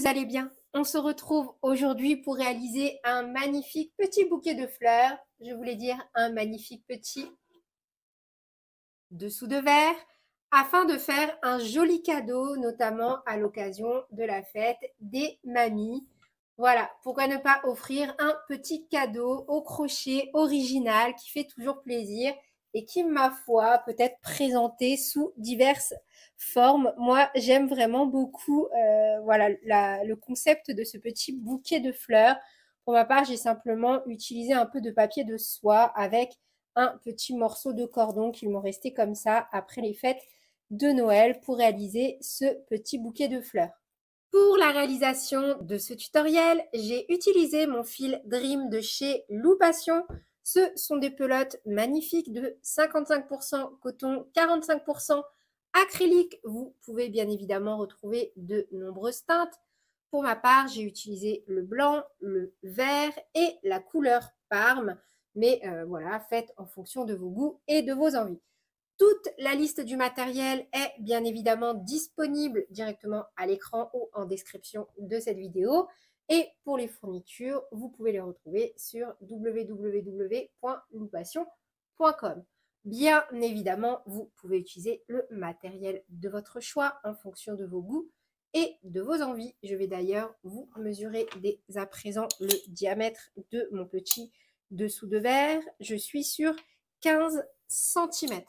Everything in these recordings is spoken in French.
allez bien? On se retrouve aujourd'hui pour réaliser un magnifique petit bouquet de fleurs. Je voulais dire un magnifique petit dessous de verre afin de faire un joli cadeau, notamment à l'occasion de la fête des mamies. Voilà, pourquoi ne pas offrir un petit cadeau au crochet original qui fait toujours plaisir et qui, ma foi, peut être présenté sous diverses formes. Moi, j'aime vraiment beaucoup voilà, le concept de ce petit bouquet de fleurs. Pour ma part, j'ai simplement utilisé un peu de papier de soie avec un petit morceau de cordon qui m'ont resté comme ça après les fêtes de Noël pour réaliser ce petit bouquet de fleurs. Pour la réalisation de ce tutoriel, j'ai utilisé mon fil Dream de chez Loupation. Ce sont des pelotes magnifiques de 55% coton, 45% acrylique. Vous pouvez bien évidemment retrouver de nombreuses teintes. Pour ma part, j'ai utilisé le blanc, le vert et la couleur Parme. Mais voilà, faites en fonction de vos goûts et de vos envies. Toute la liste du matériel est bien évidemment disponible directement à l'écran ou en description de cette vidéo. Et pour les fournitures, vous pouvez les retrouver sur www.loupation.com. Bien évidemment, vous pouvez utiliser le matériel de votre choix en fonction de vos goûts et de vos envies. Je vais d'ailleurs vous mesurer dès à présent le diamètre de mon petit dessous de verre. Je suis sur 15 cm.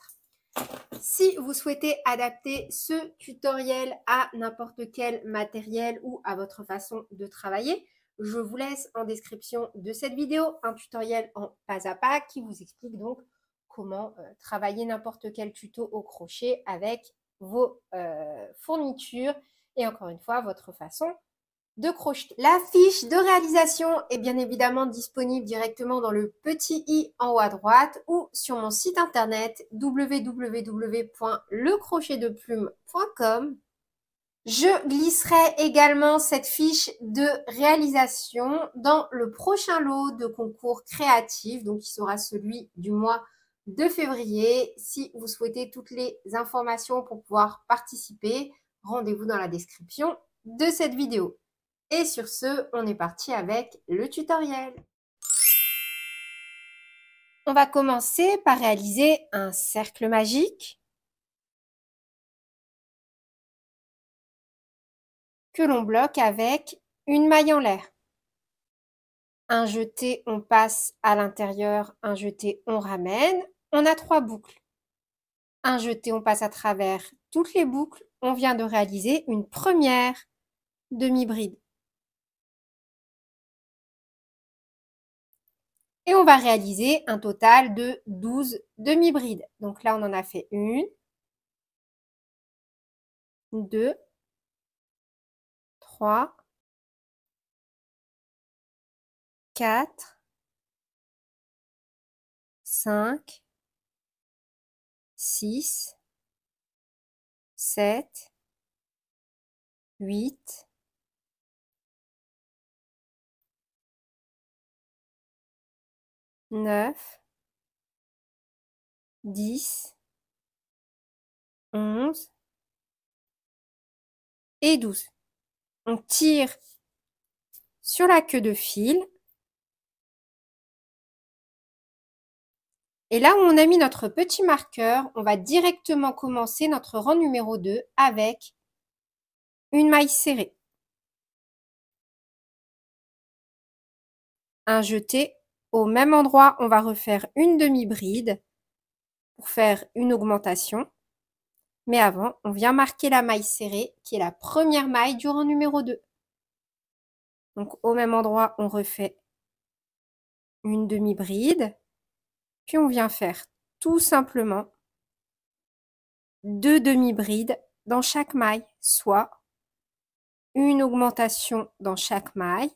Si vous souhaitez adapter ce tutoriel à n'importe quel matériel ou à votre façon de travailler, je vous laisse en description de cette vidéo un tutoriel en pas à pas qui vous explique donc comment travailler n'importe quel tuto au crochet avec vos fournitures et encore une fois votre façon de crocheter. La fiche de réalisation est bien évidemment disponible directement dans le petit i en haut à droite ou sur mon site internet www.lecrochetdeplume.com. Je glisserai également cette fiche de réalisation dans le prochain lot de concours créatifs, donc qui sera celui du mois de février. Si vous souhaitez toutes les informations pour pouvoir participer, rendez-vous dans la description de cette vidéo. Et sur ce, on est parti avec le tutoriel. On va commencer par réaliser un cercle magique que l'on bloque avec une maille en l'air. Un jeté, on passe à l'intérieur, un jeté, on ramène. On a 3 boucles. Un jeté, on passe à travers toutes les boucles. On vient de réaliser une première demi-bride. Et on va réaliser un total de 12 demi-brides. Donc là, on en a fait 1, 2, 3, 4, 5, 6, 7, 8, 9, 10, 11 et 12. On tire sur la queue de fil. Et là où on a mis notre petit marqueur, on va directement commencer notre rang numéro 2 avec une maille serrée. Un jeté. Au même endroit, on va refaire une demi-bride pour faire une augmentation. Mais avant, on vient marquer la maille serrée qui est la première maille du rang numéro 2. Donc au même endroit, on refait une demi-bride. Puis on vient faire tout simplement 2 demi-brides dans chaque maille, soit une augmentation dans chaque maille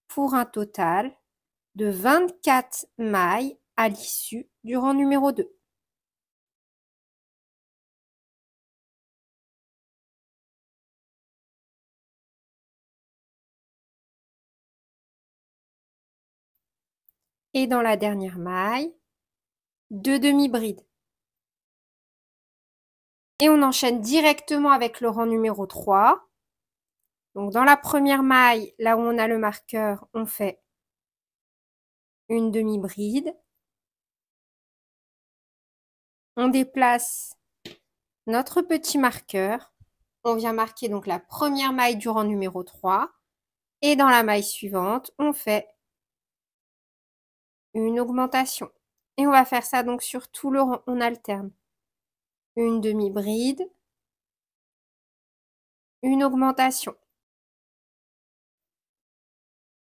pour un total de 24 mailles à l'issue du rang numéro 2. Et dans la dernière maille, 2 demi-brides. Et on enchaîne directement avec le rang numéro 3. Donc, dans la première maille, là où on a le marqueur, on fait une demi-bride. On déplace notre petit marqueur. On vient marquer donc la première maille du rang numéro 3. Et dans la maille suivante, on fait une augmentation. Et on va faire ça donc sur tout le rang. On alterne. Une demi-bride. Une augmentation.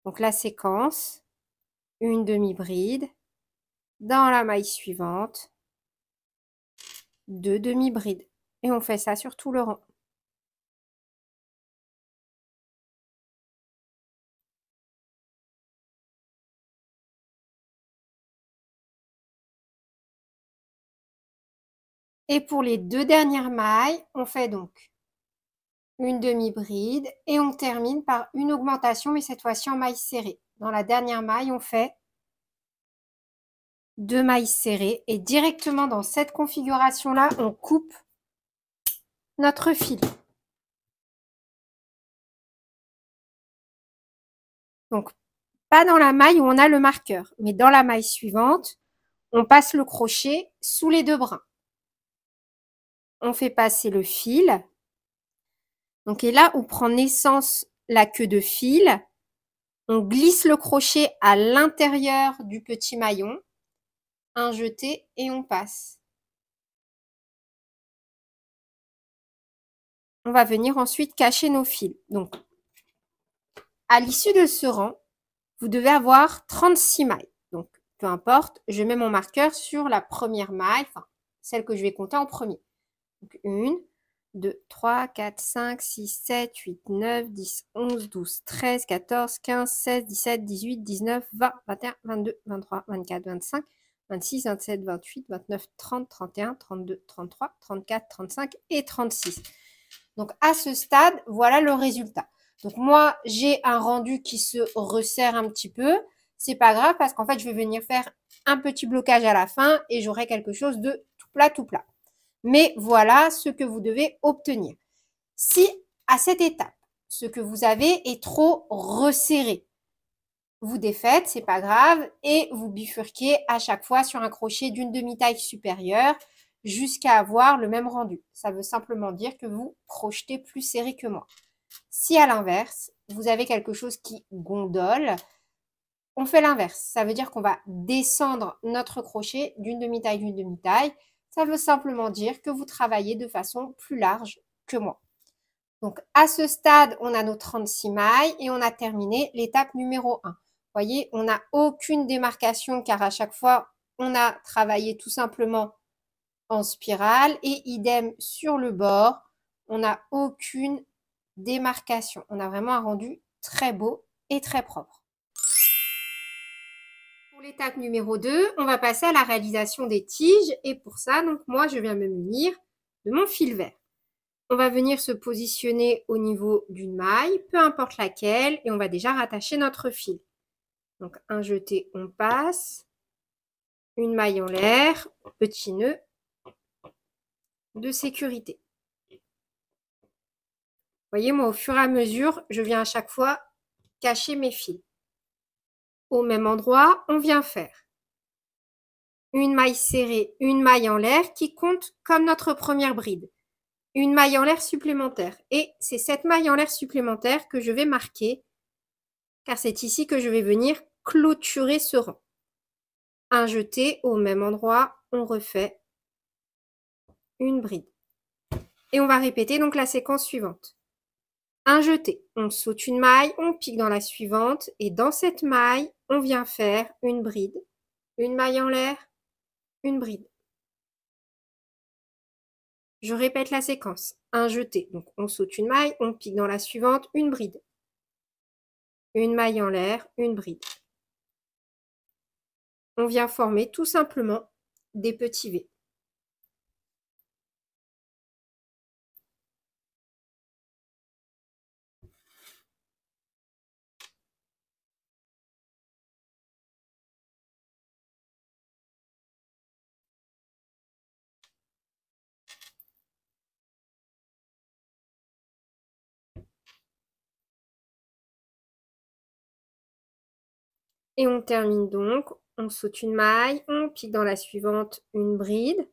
Donc la séquence, une demi-bride, dans la maille suivante, deux demi-brides. Et on fait ça sur tout le rang. Et pour les deux dernières mailles, on fait donc une demi-bride et on termine par une augmentation, mais cette fois-ci en maille serrée. Dans la dernière maille, on fait deux mailles serrées et directement dans cette configuration-là, on coupe notre fil. Donc, pas dans la maille où on a le marqueur, mais dans la maille suivante, on passe le crochet sous les deux brins. On fait passer le fil. Donc, et là où prend naissance la queue de fil, on glisse le crochet à l'intérieur du petit maillon, un jeté et on passe. On va venir ensuite cacher nos fils. Donc, à l'issue de ce rang, vous devez avoir 36 mailles. Donc, peu importe, je mets mon marqueur sur la première maille, enfin, celle que je vais compter en premier. Donc, 1, 2, 3, 4, 5, 6, 7, 8, 9, 10, 11, 12, 13, 14, 15, 16, 17, 18, 19, 20, 21, 22, 23, 24, 25, 26, 27, 28, 29, 30, 31, 32, 33, 34, 35 et 36. Donc, à ce stade, voilà le résultat. Donc, moi, j'ai un rendu qui se resserre un petit peu. C'est pas grave parce qu'en fait, je vais venir faire un petit blocage à la fin et j'aurai quelque chose de tout plat, tout plat. Mais voilà ce que vous devez obtenir. Si, à cette étape, ce que vous avez est trop resserré, vous défaites, c'est pas grave, et vous bifurquez à chaque fois sur un crochet d'une demi-taille supérieure jusqu'à avoir le même rendu. Ça veut simplement dire que vous crochetez plus serré que moi. Si à l'inverse, vous avez quelque chose qui gondole, on fait l'inverse. Ça veut dire qu'on va descendre notre crochet d'une demi-taille d'une demi-taille. Ça veut simplement dire que vous travaillez de façon plus large que moi. Donc, à ce stade, on a nos 36 mailles et on a terminé l'étape numéro 1. Vous voyez, on n'a aucune démarcation car à chaque fois, on a travaillé tout simplement en spirale et idem sur le bord, on n'a aucune démarcation. On a vraiment un rendu très beau et très propre. Pour l'étape numéro 2, on va passer à la réalisation des tiges et pour ça, donc moi, je viens me munir de mon fil vert. On va venir se positionner au niveau d'une maille, peu importe laquelle, et on va déjà rattacher notre fil. Donc un jeté, on passe, une maille en l'air, petit nœud de sécurité. Vous voyez, moi, au fur et à mesure, je viens à chaque fois cacher mes fils. Au même endroit, on vient faire une maille serrée, une maille en l'air qui compte comme notre première bride. Une maille en l'air supplémentaire. Et c'est cette maille en l'air supplémentaire que je vais marquer, car c'est ici que je vais venir clôturer ce rang. Un jeté au même endroit, on refait une bride. Et on va répéter donc la séquence suivante. Un jeté, on saute une maille, on pique dans la suivante, et dans cette maille, on vient faire une bride, une maille en l'air, une bride. Je répète la séquence. Un jeté, donc on saute une maille, on pique dans la suivante, une bride. Une maille en l'air, une bride. On vient former tout simplement des petits V. Et on termine donc, on saute une maille, on pique dans la suivante une bride,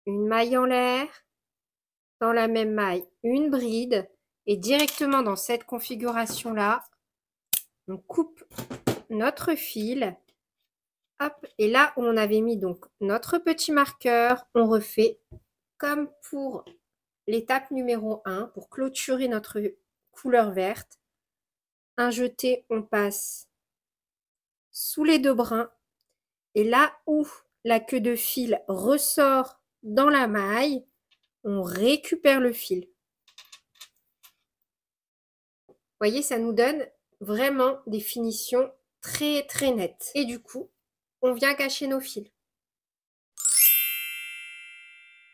une maille en l'air, dans la même maille une bride, et directement dans cette configuration-là, on coupe notre fil. Hop, et là où on avait mis donc notre petit marqueur, on refait comme pour l'étape numéro 1, pour clôturer notre couleur verte. Un jeté, on passe sous les deux brins. Et là où la queue de fil ressort dans la maille, on récupère le fil. Vous voyez, ça nous donne vraiment des finitions très très nettes. Et du coup, on vient cacher nos fils.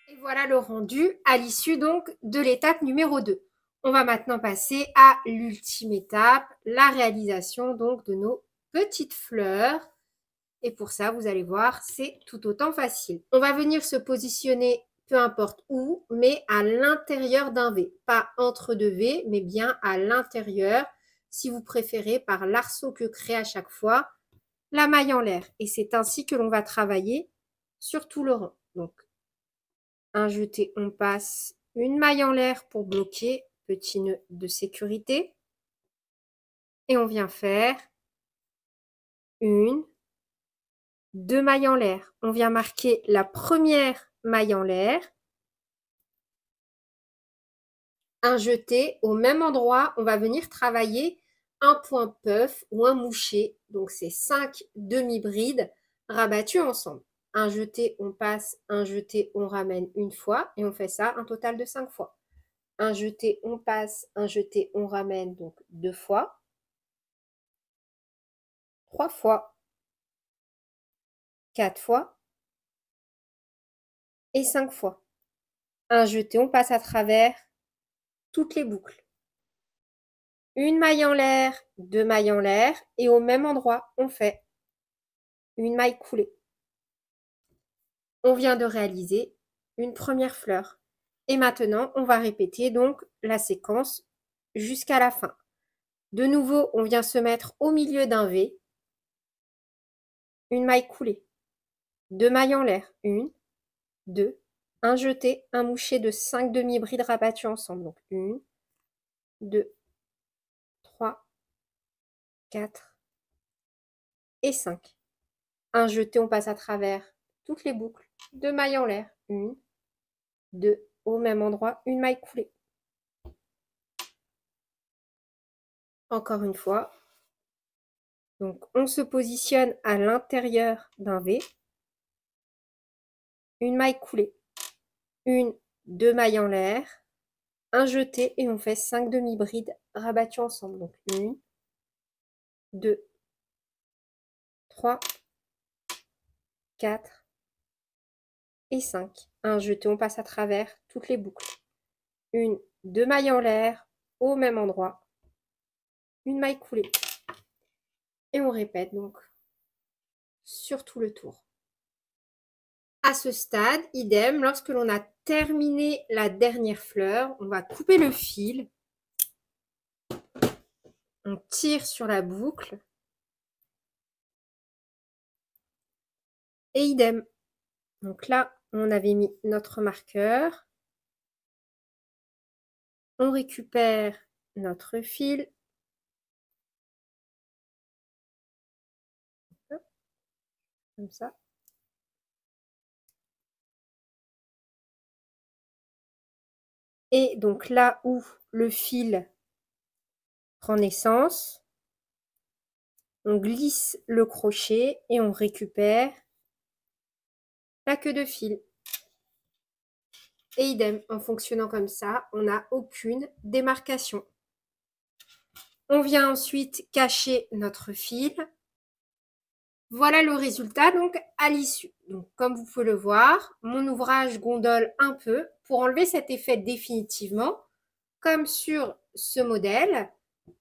Et voilà le rendu à l'issue donc de l'étape numéro 2. On va maintenant passer à l'ultime étape, la réalisation donc de nos petites fleurs. Et pour ça, vous allez voir, c'est tout autant facile. On va venir se positionner, peu importe où, mais à l'intérieur d'un V. Pas entre deux V, mais bien à l'intérieur, si vous préférez, par l'arceau que crée à chaque fois la maille en l'air. Et c'est ainsi que l'on va travailler sur tout le rang. Donc, un jeté, on passe une maille en l'air pour bloquer, petit nœud de sécurité. Et on vient faire une, deux mailles en l'air. On vient marquer la première maille en l'air. Un jeté, au même endroit, on va venir travailler un point puff ou un moucher. Donc, c'est 5 demi-brides rabattues ensemble. Un jeté, on passe, un jeté, on ramène une fois et on fait ça un total de 5 fois. Un jeté, on passe, un jeté, on ramène donc 2 fois, 3 fois, 4 fois et 5 fois. Un jeté, on passe à travers toutes les boucles. Une maille en l'air, deux mailles en l'air et au même endroit, on fait une maille coulée. On vient de réaliser une première fleur. Et maintenant, on va répéter donc la séquence jusqu'à la fin. De nouveau, on vient se mettre au milieu d'un V, une maille coulée, deux mailles en l'air, une, deux, un jeté, un moucher de 5 demi-brides rabattues ensemble. Donc une, deux, trois, quatre et 5. Un jeté, on passe à travers toutes les boucles, deux mailles en l'air, une, deux, au même endroit, une maille coulée. Encore une fois. Donc, on se positionne à l'intérieur d'un V. Une maille coulée. Une, deux mailles en l'air. Un jeté et on fait 5 demi-brides rabattues ensemble. Donc, une, deux, trois, quatre et 5. Un jeté, on passe à travers toutes les boucles. Une, deux mailles en l'air au même endroit. Une maille coulée. Et on répète donc sur tout le tour. À ce stade, idem, lorsque l'on a terminé la dernière fleur, on va couper le fil. On tire sur la boucle. Et idem. Donc là, on avait mis notre marqueur. On récupère notre fil. Comme ça. Et donc là où le fil prend naissance, on glisse le crochet et on récupère la queue de fil. Et idem, en fonctionnant comme ça, on n'a aucune démarcation. On vient ensuite cacher notre fil. Voilà le résultat donc à l'issue. Donc comme vous pouvez le voir, mon ouvrage gondole un peu pour enlever cet effet définitivement. Comme sur ce modèle,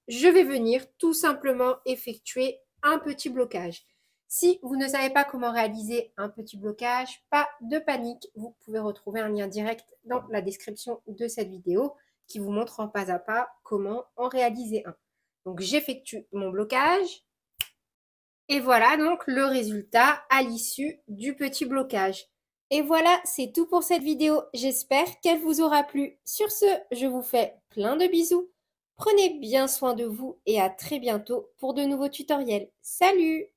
je vais venir tout simplement effectuer un petit blocage. Si vous ne savez pas comment réaliser un petit blocage, pas de panique, vous pouvez retrouver un lien direct dans la description de cette vidéo qui vous montre en pas à pas comment en réaliser un. Donc j'effectue mon blocage. Et voilà donc le résultat à l'issue du petit blocage. Et voilà, c'est tout pour cette vidéo. J'espère qu'elle vous aura plu. Sur ce, je vous fais plein de bisous. Prenez bien soin de vous et à très bientôt pour de nouveaux tutoriels. Salut!